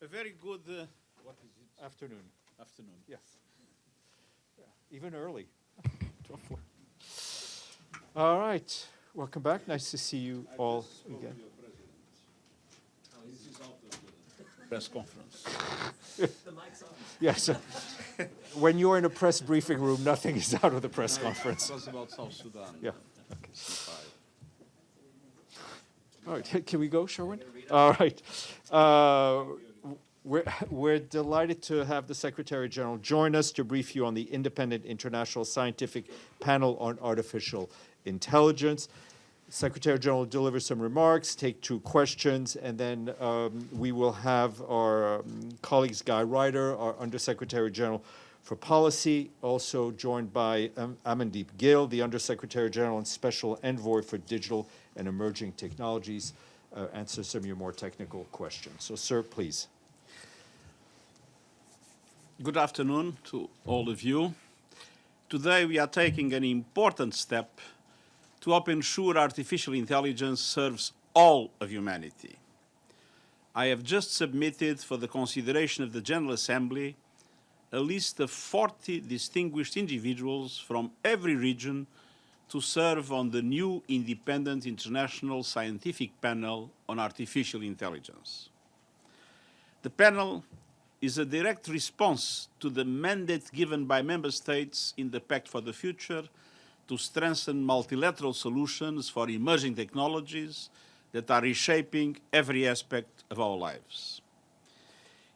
A very good What is it? Afternoon. afternoon. Yes. Yeah, even early. 12:04. All right. Welcome back. Nice to see you all again. This is out of the press conference. Yes. When you're in a press briefing room, nothing is out of the press conference. It was about South Sudan. Yeah. C5. All right. Can we go, Sherwin? All right. We're delighted to have the Secretary General join us to brief you on the Independent International Scientific Panel on Artificial Intelligence. Secretary General will deliver some remarks, take 2 questions, and then we will have our colleagues Guy Ryder, our Undersecretary General for Policy, also joined by Amandeep Gill, the Undersecretary General and Special Envoy for Digital and Emerging Technologies, answer some of your more technical questions. So, sir, please. Good afternoon to all of you. Today we are taking an important step to help ensure artificial intelligence serves all of humanity. I have just submitted for the consideration of the General Assembly a list of 40 distinguished individuals from every region to serve on the new Independent International Scientific Panel on Artificial Intelligence. The panel is a direct response to the mandate given by member states in the Pact for the Future to strengthen multilateral solutions for emerging technologies that are reshaping every aspect of our lives.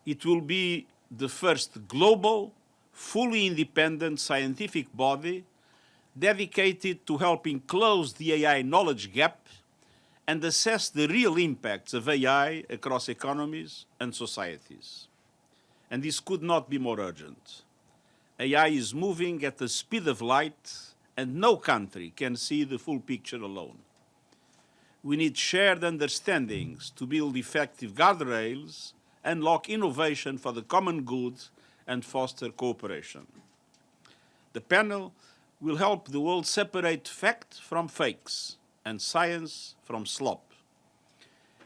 It will be the first global, fully independent scientific body dedicated to helping close the AI knowledge gap and assess the real impacts of AI across economies and societies. And this could not be more urgent. AI is moving at the speed of light, and no country can see the full picture alone. We need shared understandings to build effective guardrails, unlock innovation for the common good, and foster cooperation. The panel will help the world separate fact from fakes and science from slop.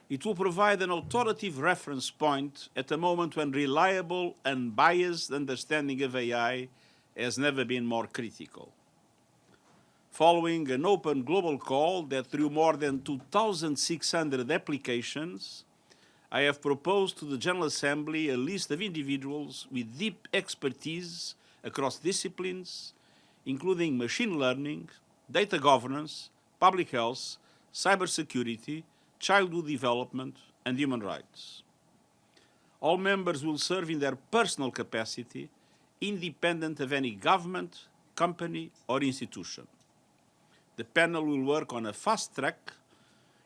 It will provide an authoritative reference point at a moment when reliable, unbiased understanding of AI has never been more critical. Following an open global call that drew more than 2,600 applications, I have proposed to the General Assembly a list of individuals with deep expertise across disciplines, including machine learning, data governance, public health, cybersecurity, childhood development, and human rights. All members will serve in their personal capacity, independent of any government, company, or institution. The panel will work on a fast track.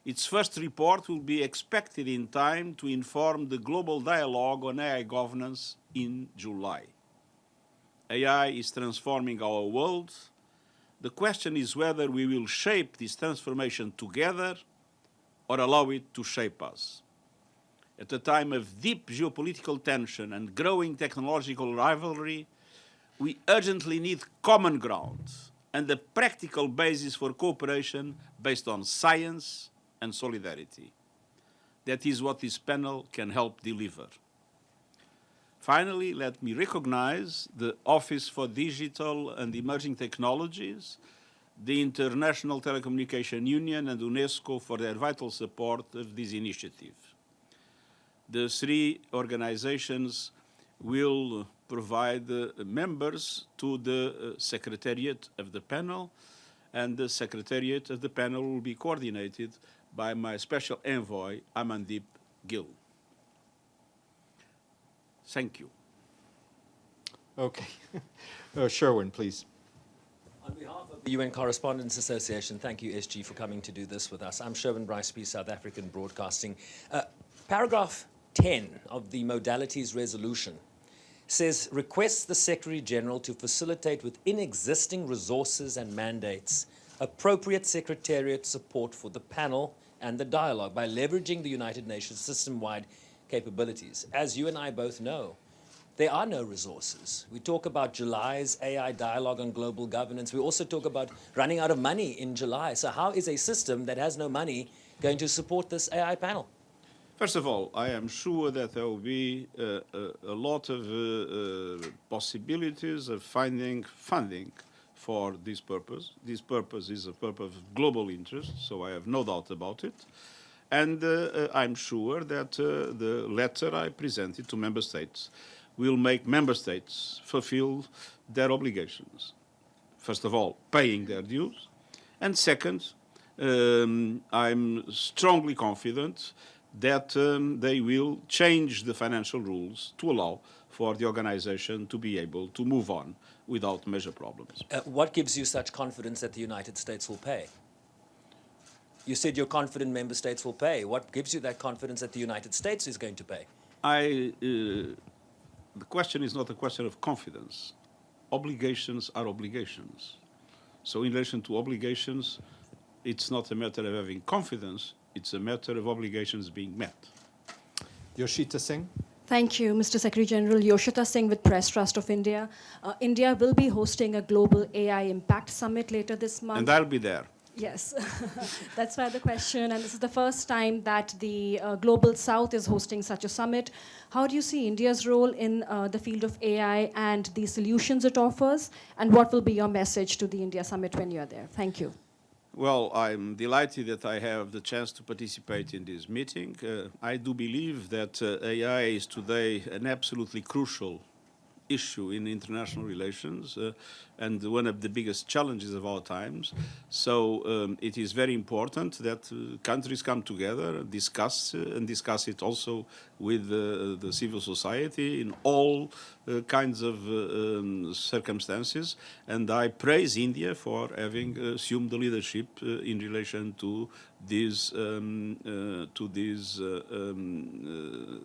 Its first report will be expected in time to inform the global dialogue on AI governance in July. AI is transforming our world. The question is whether we will shape this transformation together or allow it to shape us. At a time of deep geopolitical tension and growing technological rivalry, we urgently need common ground and a practical basis for cooperation based on science and solidarity. That is what this panel can help deliver. Finally, let me recognize the Office for Digital and Emerging Technologies, the International Telecommunication Union, and UNESCO for their vital support of this initiative. The 3 organizations will provide members to the Secretariat of the panel, and the Secretariat of the panel will be coordinated by my special envoy, Amandeep Gill. Thank you. Okay. Sherwin, please. On behalf of the UN Correspondents Association, thank you, SG, for coming to do this with us. I'm Sherwin Bryce-P, South African Broadcasting. Paragraph 10 of the Modalities Resolution says, requests the Secretary General to facilitate within existing resources and mandates appropriate Secretariat support for the panel and the dialogue by leveraging the United Nations system-wide capabilities. As you and I both know, there are no resources. We talk about July's AI dialogue on global governance. We also talk about running out of money in July. So how is a system that has no money going to support this AI panel? First of all, I am sure that there will be a lot of possibilities of finding funding for this purpose. This purpose is a purpose of global interest, so I have no doubt about it. And I'm sure that the letter I presented to member states will make member states fulfill their obligations. First of all, paying their dues. And second, I'm strongly confident that they will change the financial rules to allow for the organization to be able to move on without major problems. What gives you such confidence that the United States will pay? You said you're confident member states will pay. What gives you that confidence that the United States is going to pay? The question is not a question of confidence. Obligations are obligations. So in relation to obligations, it's not a matter of having confidence, it's a matter of obligations being met. Yoshita Singh. Thank you, Mr. Secretary General. Yoshita Singh with Press Trust of India. India will be hosting a global AI Impact Summit later this month. And I'll be there. Yes, that's why the question, and this is the first time that the Global South is hosting such a summit. How do you see India's role in the field of AI and the solutions it offers, and what will be your message to the India Summit when you're there? Thank you. Well, I'm delighted that I have the chance to participate in this meeting. I do believe that AI is today an absolutely crucial issue in international relations and one of the biggest challenges of our times. So it is very important that countries come together, discuss it also with the civil society in all kinds of circumstances. And I praise India for having assumed the leadership in relation to this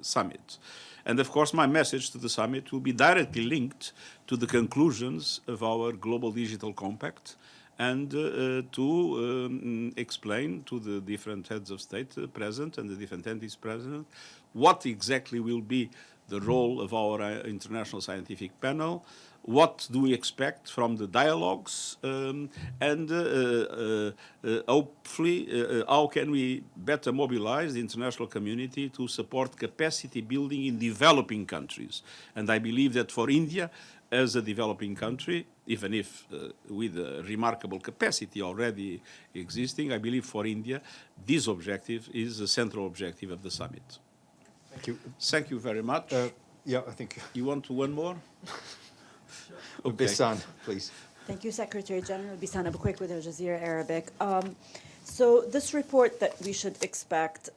summit. And of course, my message to the summit will be directly linked to the conclusions of our Global Digital Compact and to explain to the different heads of state present and the different entities present what exactly will be the role of our international scientific panel, what do we expect from the dialogues, and hopefully how can we better mobilize the international community to support capacity building in developing countries. And I believe that for India, as a developing country, even if with a remarkable capacity already existing, I believe for India, this objective is a central objective of the summit. Thank you. Thank you very much. Yeah, I think. You want one more? Okay. Bisan, please. Thank you, Secretary General. Bisan Abu Quick with Al Jazeera Arabic. So this report that we should expect,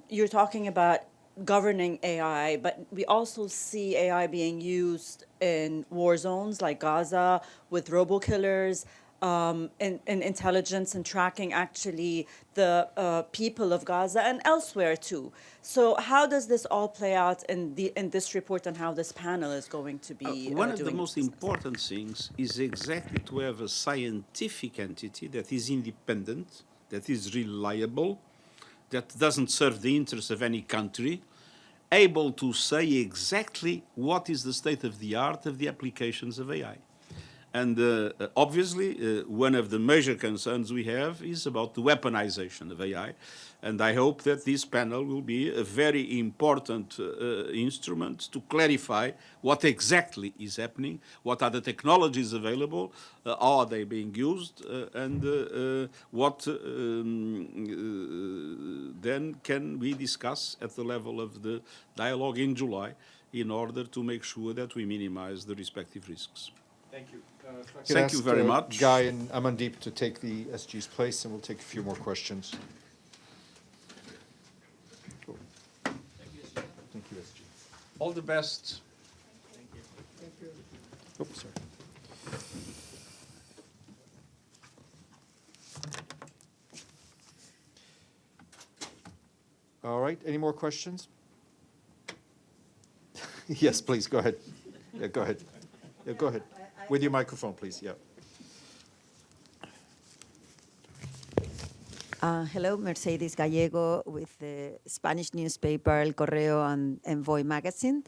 you're talking about governing AI, but we also see AI being used in war zones like Gaza with robo-killers, in intelligence and tracking actually the people of Gaza and elsewhere too. So how does this all play out in this report and how this panel is going to be one of the doing most business? important things is exactly to have a scientific entity that is independent, that is reliable, that doesn't serve the interests of any country, able to say exactly what is the state of the art of the applications of AI. And obviously, one of the major concerns we have is about the weaponization of AI. And I hope that this panel will be a very important instrument to clarify what exactly is happening, what are the technologies available, how are they being used, and what then can we discuss at the level of the dialogue in July in order to make sure that we minimize the respective risks. Thank you. Thank you very much. Guy and Amandeep to take the SG's place, and we'll take a few more questions. Cool. Thank you, SG. All the best. Oops, sorry. All right, any more questions? Yes, please, go ahead. Yeah, go ahead. Yeah, go ahead. With your microphone, please, yeah. Hello, Mercedes Gallego with the Spanish newspaper El Correo and Envoy magazine.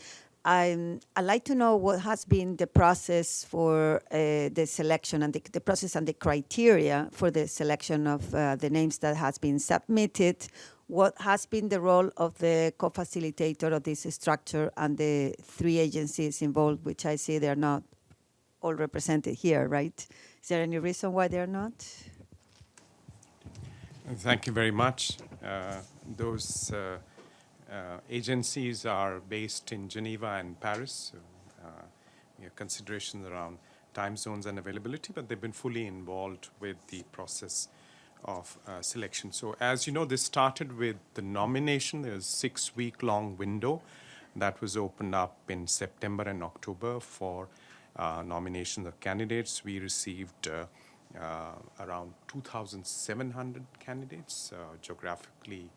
I'd like to know what has been the process for the selection and the process and the criteria for the selection of the names that has been submitted. what has been the role of the co-facilitator of this structure and the 3 agencies involved, which I see they're not all represented here, right? Is there any reason why they're not? Thank you very much. Those agencies are based in Geneva and Paris. So, we have considerations around time zones and availability, but they've been fully involved with the process of selection. So as you know, this started with the nomination. There's a 6-week-long window that was opened up in September and October for nominations of candidates. We received around 2,700 candidates, geographically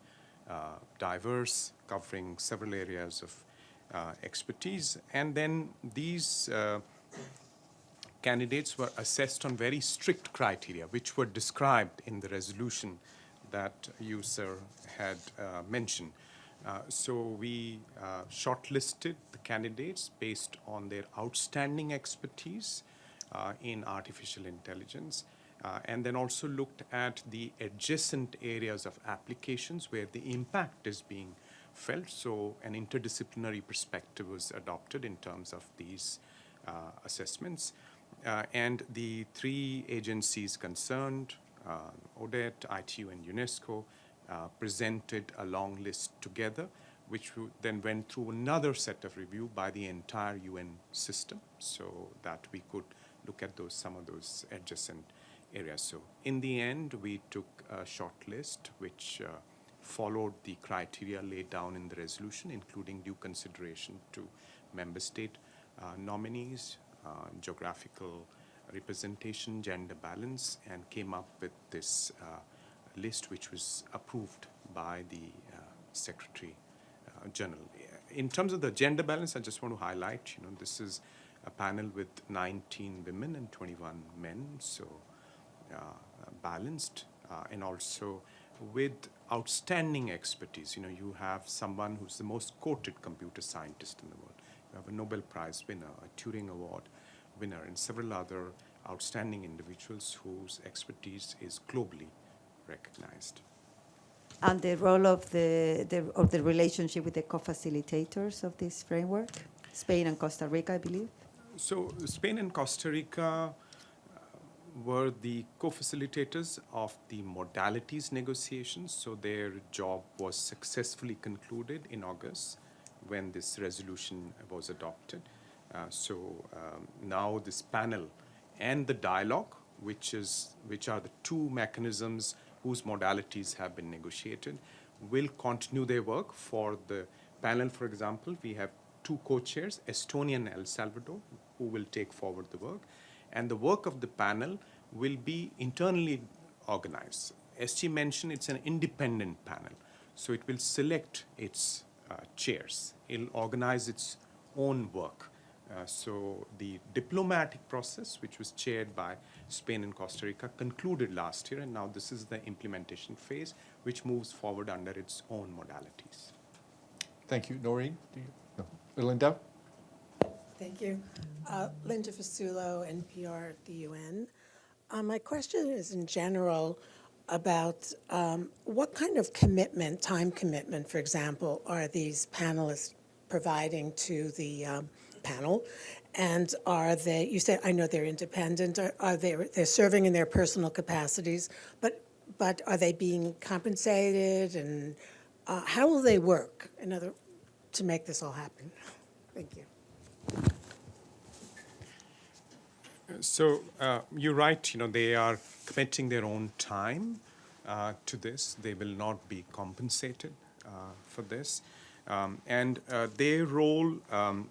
diverse, covering several areas of expertise. And then these candidates were assessed on very strict criteria, which were described in the resolution that you, sir, had mentioned. So we shortlisted the candidates based on their outstanding expertise in artificial intelligence, and then also looked at the adjacent areas of applications where the impact is being felt. So an interdisciplinary perspective was adopted in terms of these assessments. And the 3 agencies concerned, ODET, ITU, and UNESCO, presented a long list together, which then went through another set of review by the entire UN system, so that we could look at some of those adjacent areas. So in the end, we took a short list which followed the criteria laid down in the resolution, including due consideration to member state nominees, geographical representation, gender balance, and came up with this list, which was approved by the Secretary General. In terms of the gender balance, I just want to highlight, this is a panel with 19 women and 21 men, so balanced, and also with outstanding expertise. You have someone who's the most quoted computer scientist in the world. You have a Nobel Prize winner, a Turing Award winner, and several other outstanding individuals whose expertise is globally recognized. And the role of the relationship with the co-facilitators of this framework, Spain and Costa Rica, I believe. So Spain and Costa Rica were the co-facilitators of the modalities negotiations. So their job was successfully concluded in August when this resolution was adopted. Now this panel and the dialogue, which are the 2 mechanisms whose modalities have been negotiated, will continue their work. For the panel, for example, we have 2 co-chairs, Estonia and El Salvador, who will take forward the work. And the work of the panel will be internally organized. SG mentioned it's an independent panel, so it will select its chairs. It'll organize its own work. So the diplomatic process, which was chaired by Spain and Costa Rica, concluded last year, and now this is the implementation phase, which moves forward under its own modalities. Thank you. Noreen? No. Linda? Thank you. Linda Fasulo, NPR at the UN. My question is in general about what kind of commitment, time commitment, for example, are these panelists providing to the panel? And are they, you said, I know they're independent, they're serving in their personal capacities, but are they being compensated, and how will they work to make this all happen? Thank you. So you're right, they are committing their own time to this. They will not be compensated for this. And their role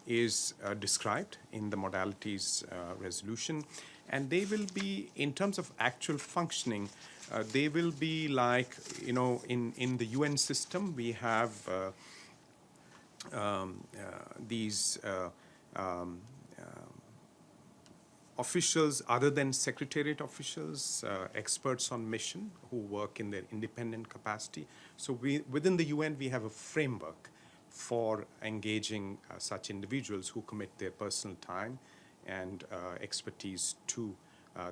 is described in the modalities resolution. And they will be, in terms of actual functioning, they will be like, in the UN system, we have these officials other than secretariat officials, experts on mission who work in their independent capacity. So within the UN, we have a framework for engaging such individuals who commit their personal time and expertise to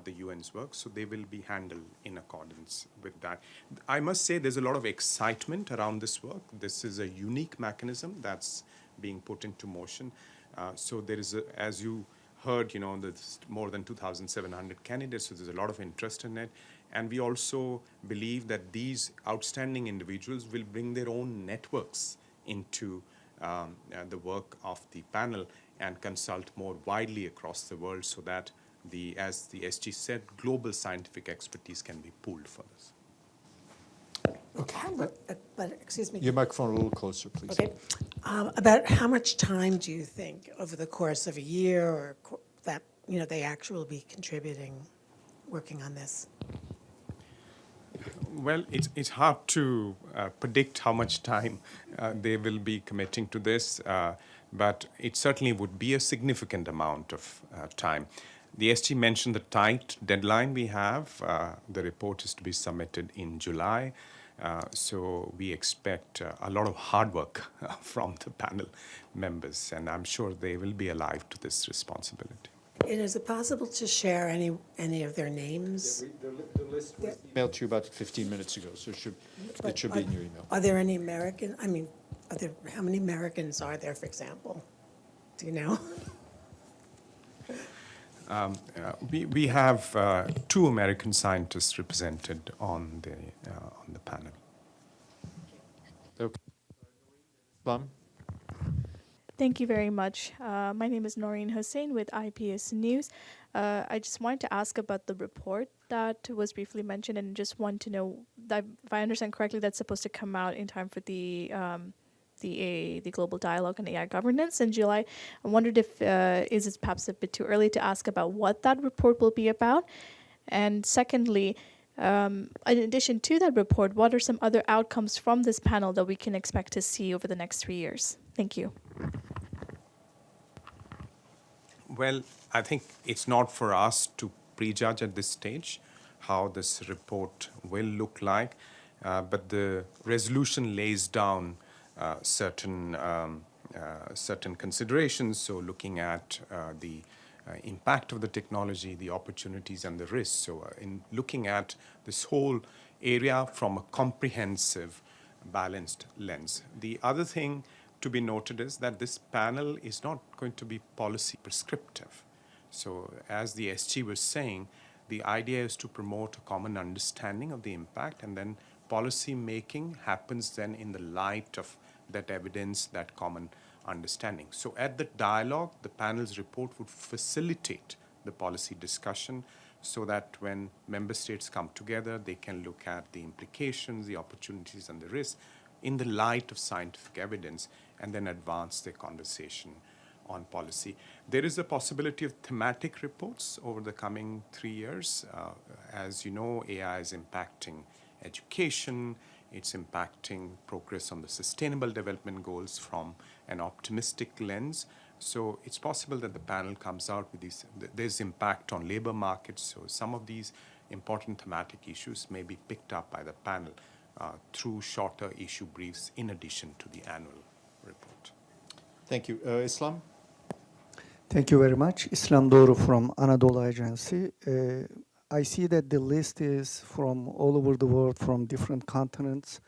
the UN's work, so they will be handled in accordance with that. I must say there's a lot of excitement around this work. This is a unique mechanism that's being put into motion. So there is, as you heard, there's more than 2,700 candidates, so there's a lot of interest in it. And we also believe that these outstanding individuals will bring their own networks into the work of the panel and consult more widely across the world so that as the SG said, global scientific expertise can be pooled for this. Okay, but excuse me. Your microphone a little closer, please. Okay. About how much time do you think over the course of a year or that they actually will be contributing, working on this? Well, it's hard to predict how much time they will be committing to this, but it certainly would be a significant amount of time. The SG mentioned the tight deadline we have. The report is to be submitted in July. So we expect a lot of hard work from the panel members, and I'm sure they will be alive to this responsibility. And is it possible to share any of their names? The list was emailed to you about 15 minutes ago, so it should be in your email. Are there any American, how many Americans are there, for example? Do you know? We have 2 American scientists represented on the panel. Okay. Plum? Thank you very much. My name is Noreen Hussain with IPS News. I just wanted to ask about the report that was briefly mentioned, and just want to know that if I understand correctly, that's supposed to come out in time for the Global Dialogue on AI Governance in July. I wondered if is it perhaps a bit too early to ask about what that report will be about? And secondly, in addition to that report, what are some other outcomes from this panel that we can expect to see over the next 3 years? Thank you. Well, I think it's not for us to prejudge at this stage how this report will look like, but the resolution lays down certain considerations. So looking at the impact of the technology, the opportunities and the risks. So in looking at this whole area from a comprehensive, balanced lens. The other thing to be noted is that this panel is not going to be policy prescriptive. So as the SG was saying, the idea is to promote a common understanding of the impact, and then policy making happens then in the light of that evidence, that common understanding. So at the dialogue, the panel's report would facilitate the policy discussion so that when member states come together, they can look at the implications, the opportunities and the risks in the light of scientific evidence and then advance their conversation on policy. There is a possibility of thematic reports over the coming 3 years. As you know, AI is impacting education, it's impacting progress on the Sustainable Development Goals from an optimistic lens. So it's possible that the panel comes out with there's impact on labor markets. So some of these important thematic issues may be picked up by the panel through shorter issue briefs in addition to the annual report. Thank you. Islam? Thank you very much. Islam Doğru from Anadolu Agency. I see that the list is from all over the world, from different continents.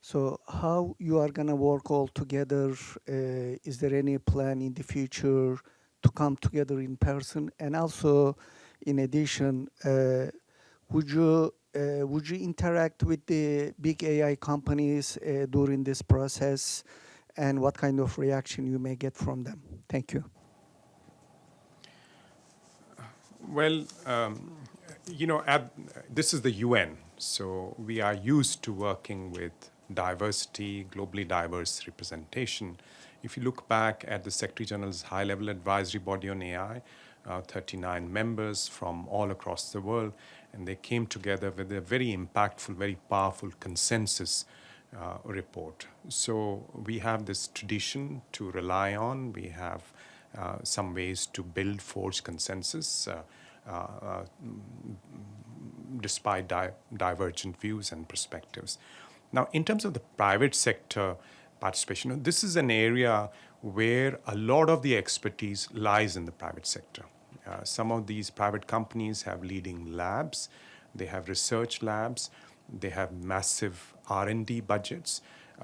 So how you are going to work all together? Is there any plan in the future to come together in person? And also, in addition, would you interact with the big AI companies during this process? And what kind of reaction you may get from them? Thank you. Well, this is the UN, so we are used to working with diversity, globally diverse representation. If you look back at the Secretary General's high-level advisory body on AI, 39 members from all across the world, and they came together with a very impactful, very powerful consensus report. So we have this tradition to rely on. We have some ways to build, forge consensus despite divergent views and perspectives. Now, in terms of the private sector participation, this is an area where a lot of the expertise lies in the private sector. Some of these private companies have leading labs, they have research labs, they have massive R&D budgets.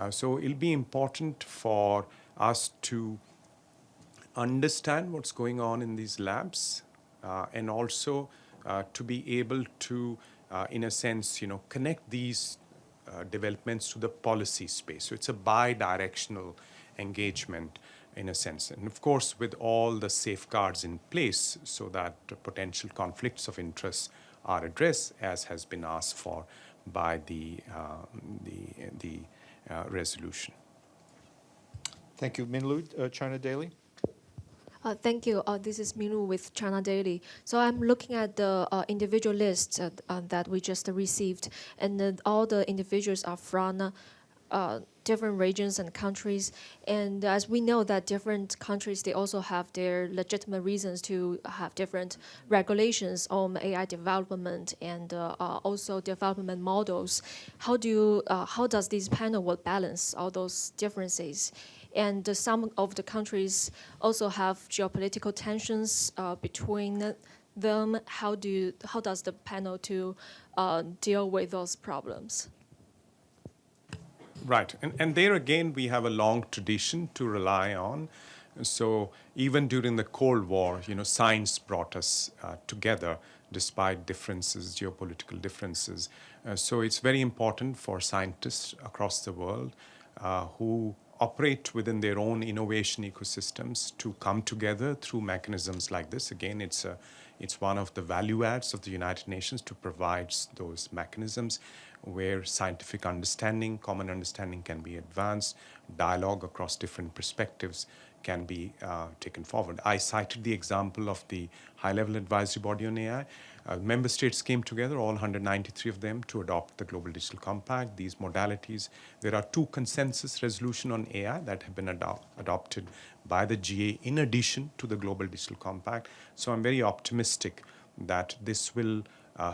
So it'll be important for us to understand what's going on in these labs, and also to be able to, in a sense, connect these developments to the policy space. So it's a bi-directional engagement in a sense. And of course, with all the safeguards in place so that potential conflicts of interest are addressed, as has been asked for by the resolution. Thank you. Minlu, China Daily. Thank you. This is Minu with China Daily. So I'm looking at the individual lists that we just received, and all the individuals are from different regions and countries. And as we know that different countries, they also have their legitimate reasons to have different regulations on AI development and also development models. How does this panel will balance all those differences? And some of the countries also have geopolitical tensions between them. How does the panel to deal with those problems? Right, and there again we have a long tradition to rely on. So even during the Cold War, science brought us together despite differences, geopolitical differences. So it's very important for scientists across the world who operate within their own innovation ecosystems to come together through mechanisms like this. Again, it's one of the value adds of the United Nations to provide those mechanisms where scientific understanding, common understanding can be advanced, dialogue across different perspectives can be taken forward. I cited the example of the high-level advisory body on AI. Member states came together, all 193 of them, to adopt the Global Digital Compact, these modalities. There are 2 consensus resolutions on AI that have been adopted by the GA in addition to the Global Digital Compact. So I'm very optimistic that this will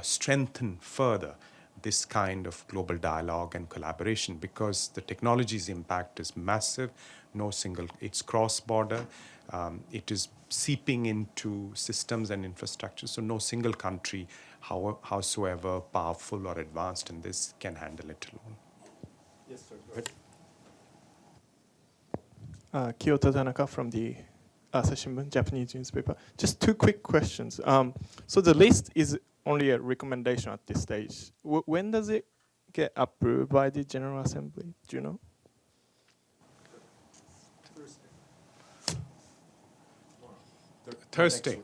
strengthen further this kind of global dialogue and collaboration, because the technology's impact is massive. It's cross-border. It is seeping into systems and infrastructure. So no single country, howsoever powerful or advanced in this, can handle it alone. Yes, sir. Go ahead. Kyoto Tanaka from the Asahi Shimbun, Japanese newspaper. Just 2 quick questions. So the list is only a recommendation at this stage. When does it get approved by the General Assembly? Do you know? Thursday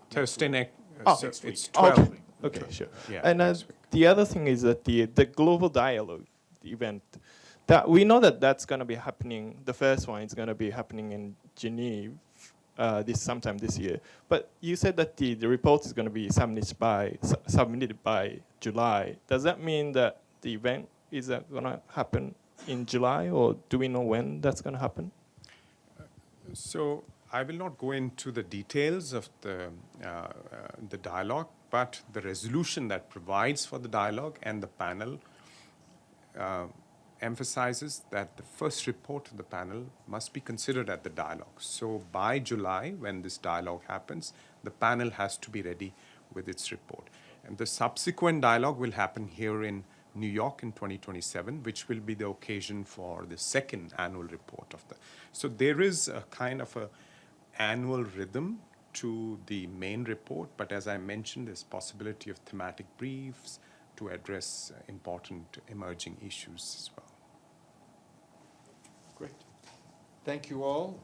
next. So next week. it's 12. Okay, sure. Yeah, And next week. the other thing is that the global dialogue event, that we know that's going to be happening. The first one is going to be happening in Geneva sometime this year. But you said that the report is going to be submitted by July. Does that mean that the event is going to happen in July, or do we know when that's going to happen? So I will not go into the details of the dialogue, but the resolution that provides for the dialogue and the panel emphasizes that the first report of the panel must be considered at the dialogue. So by July, when this dialogue happens, the panel has to be ready with its report. And the subsequent dialogue will happen here in New York in 2027, which will be the occasion for the second annual report of the. So there is a kind of a annual rhythm to the main report, but as I mentioned, there's possibility of thematic briefs to address important emerging issues as well. Great. Thank you all.